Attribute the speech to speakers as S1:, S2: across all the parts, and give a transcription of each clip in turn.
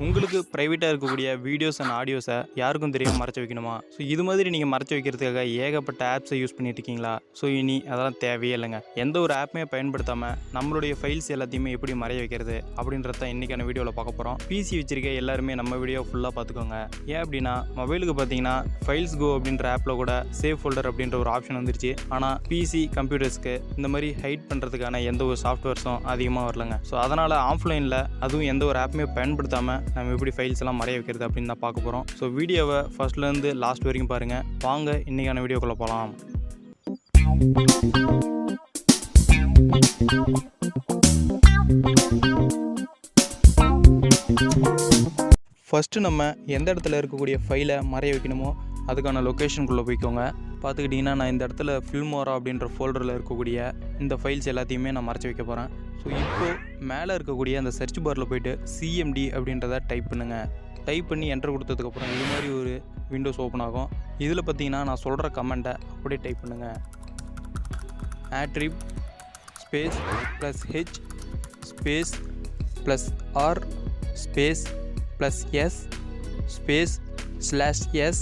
S1: உங்களுக்கு ப்ரைவேட்டாக இருக்கக்கூடிய வீடியோஸ் அண்ட் ஆடியோஸை யாருக்கும் தெரியாமல் மறைச்சி வைக்கணுமா? ஸோ இது மாதிரி நீங்கள் மறைச்சி வைக்கிறதுக்காக ஏகப்பட்ட ஆப்ஸை யூஸ் பண்ணிட்டு இருக்கீங்களா? ஸோ இனி அதெல்லாம் தேவையே இல்லைங்க. எந்த ஒரு ஆப்புமே பயன்படுத்தாமல் நம்மளுடைய ஃபைல்ஸ் எல்லாத்தையுமே எப்படி மறைய வைக்கிறது அப்படின்றத இன்றைக்கான வீடியோவில் பார்க்க போகிறோம். பிசி வச்சிருக்க எல்லாருமே நம்ம வீடியோ ஃபுல்லாக பார்த்துக்கோங்க. ஏன் அப்படின்னா மொபைலுக்கு பார்த்தீங்கன்னா ஃபைல்ஸ் கோ அப்படின்ற ஆப்பில் கூட சேவ் ஃபோல்டர் அப்படின்ற ஒரு ஆப்ஷன் வந்துருச்சு. ஆனால் பிசி கம்ப்யூட்டர்ஸ்க்கு இந்த மாதிரி ஹைட் பண்ணுறதுக்கான எந்த ஒரு சாஃப்ட்வேர்ஸும் அதிகமாக வரலங்க. ஸோ அதனால் ஆஃப்லைனில் அதுவும் எந்த ஒரு ஆப்புமே பயன்படுத்தாமல் நம்ம எப்படி ஃபைல்ஸ் எல்லாம் மறைய வைக்கிறது அப்படின்னு தான் பார்க்க போகிறோம். ஸோ வீடியோவை ஃபர்ஸ்ட்லேருந்து லாஸ்ட் வரைக்கும் பாருங்கள். வாங்க இன்றைக்கான வீடியோக்குள்ளே போகலாம். ஃபஸ்ட்டு நம்ம எந்த இடத்துல இருக்கக்கூடிய ஃபைலை மறைய வைக்கணுமோ அதுக்கான லொக்கேஷனுக்குள்ளே போய்க்கோங்க. பார்த்துக்கிட்டிங்கன்னா நான் இந்த இடத்துல ஃபில்மோரா அப்படின்ற ஃபோல்டரில் இருக்கக்கூடிய இந்த ஃபைல்ஸ் எல்லாத்தையுமே நான் மறைச்சி வைக்க போகிறேன். ஸோ இப்போது மேலே இருக்கக்கூடிய அந்த சர்ச் பாரில் போய்ட்டு சிஎம்டி அப்படின்றத டைப் பண்ணுங்கள். டைப் பண்ணி என்டர் கொடுத்ததுக்கப்புறம் இது மாதிரி ஒரு விண்டோஸ் ஓப்பன் ஆகும். இதில் பார்த்தீங்கன்னா நான் சொல்கிற கமெண்ட்டை அப்படியே டைப் பண்ணுங்கள். attrib space plus H space plus R space plus S space /s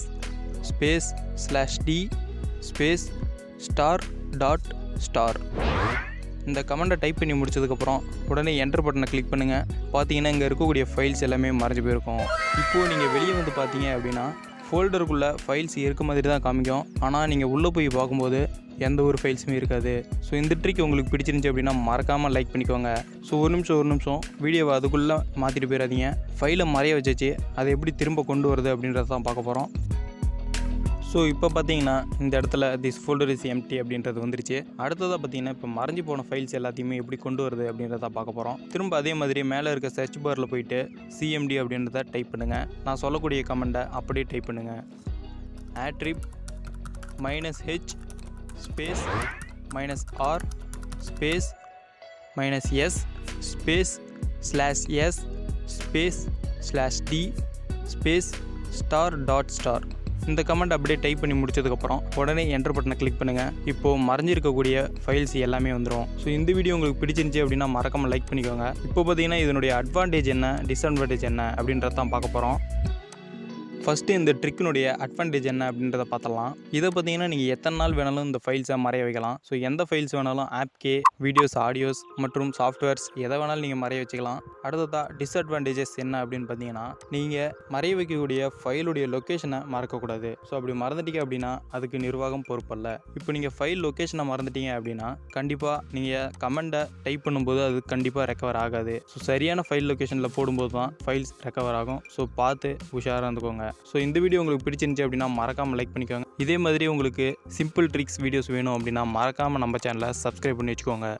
S1: space /d space *.* இந்த கமெண்ட்டை டைப் பண்ணி முடிச்சதுக்கப்புறம் உடனே என்டர் பட்டனை கிளிக் பண்ணுங்கள். பார்த்தீங்கன்னா இங்கே இருக்கக்கூடிய ஃபைல்ஸ் எல்லாமே மறைஞ்சு போயிருக்கும். இப்போது நீங்கள் வெளியே வந்து பார்த்தீங்க அப்படின்னா ஃபோல்டருக்குள்ளே ஃபைல்ஸ் இருக்க மாதிரி தான் காமிக்கும். ஆனால் நீங்கள் உள்ளே போய் பார்க்கும்போது எந்த ஒரு ஃபைல்ஸுமே இருக்காது. ஸோ இந்த ட்ரிக் உங்களுக்கு பிடிச்சிருந்துச்சி அப்படின்னா மறக்காமல் லைக் பண்ணிக்கோங்க. ஸோ ஒரு நிமிஷம் வீடியோவை அதுக்குள்ளே மாற்றிட்டு போயிடாதீங்க. ஃபைலை மறைய வச்சு அதை எப்படி திரும்ப கொண்டு வருது அப்படின்றத தான் பார்க்க போகிறோம். ஸோ இப்போ பார்த்தீங்கன்னா இந்த இடத்துல திஸ் ஃபோல்டர் இஸ் எம்டி அப்படின்றது வந்துருச்சு. அடுத்ததாக பார்த்தீங்கன்னா இப்போ மறைஞ்சு போன ஃபைல்ஸ் எல்லாத்தையுமே எப்படி கொண்டு வருது அப்படின்றத பார்க்க போகிறோம். திரும்ப அதே மாதிரி மேலே இருக்க சர்ச் பாரில் போயிட்டு சிஎம்டி அப்படின்றத டைப் பண்ணுங்கள். நான் சொல்லக்கூடிய கமெண்ட்டை அப்படியே டைப் பண்ணுங்கள். attrib -h space -r space -s space /s space /d space *.* இந்த கமெண்ட் அப்படியே டைப் பண்ணி முடிச்சதுக்கப்புறம் உடனே என்டர் பட்டனை கிளிக் பண்ணுங்கள். இப்போது மறைஞ்சிருக்கக்கூடிய ஃபைல்ஸ் எல்லாமே வந்துடும். ஸோ இந்த வீடியோ உங்களுக்கு பிடிச்சிருந்துச்சி அப்படின்னா மறக்காமல் லைக் பண்ணிக்கோங்க. இப்போ பார்த்தீங்கன்னா இதனுடைய அட்வான்டேஜ் என்ன, டிஸ்அட்வான்டேஜ் என்ன அப்படின்றத தான் பார்க்க போகிறோம். ஃபஸ்ட்டு இந்த ட்ரிக்கினுடைய அட்வான்டேஜ் என்ன அப்படின்றத பார்த்தலாம். இதை பார்த்தீங்கன்னா நீங்கள் எத்தனை நாள் வேணாலும் இந்த ஃபைல்ஸை மறைய வைக்கலாம். ஸோ எந்த ஃபைல்ஸ் வேணாலும் ஆப்கே, வீடியோஸ், ஆடியோஸ் மற்றும் சாஃப்ட்வேர்ஸ் எதை வேணாலும் நீங்கள் மறைய வச்சுக்கலாம். அடுத்ததாக டிஸ்அட்வான்டேஜஸ் என்ன அப்படின்னு பார்த்தீங்கன்னா நீங்கள் மறைய வைக்கக்கூடிய ஃபைலுடைய லொக்கேஷனை மறக்கக்கூடாது. ஸோ அப்படி மறந்துட்டீங்க அப்படின்னா அதுக்கு நிர்வாகம் பொறுப்பல்ல. இப்போ நீங்கள் ஃபைல் லொக்கேஷனை மறந்துட்டீங்க அப்படின்னா கண்டிப்பாக நீங்கள் கமெண்ட்டை டைப் பண்ணும்போது அது கண்டிப்பாக ரெக்கவர் ஆகாது. ஸோ சரியான ஃபைல் லொக்கேஷனில் போடும்போது தான் ஃபைல்ஸ் ரெக்கவர் ஆகும். ஸோ பார்த்து உஷாராக இருந்துக்கோங்க. ஸோ இந்த வீடியோ உங்களுக்கு பிடிச்சிருந்துச்சி அப்படின்னா மறக்காமல் லைக் பண்ணிக்கோங்க. இதே மாதிரி உங்களுக்கு சிம்பிள் ட்ரிக்ஸ் வீடியோஸ் வேணும் அப்படின்னா மறக்காமல் நம்ம சேனலை சப்ஸ்கிரைப் பண்ணி வச்சுக்கோங்க.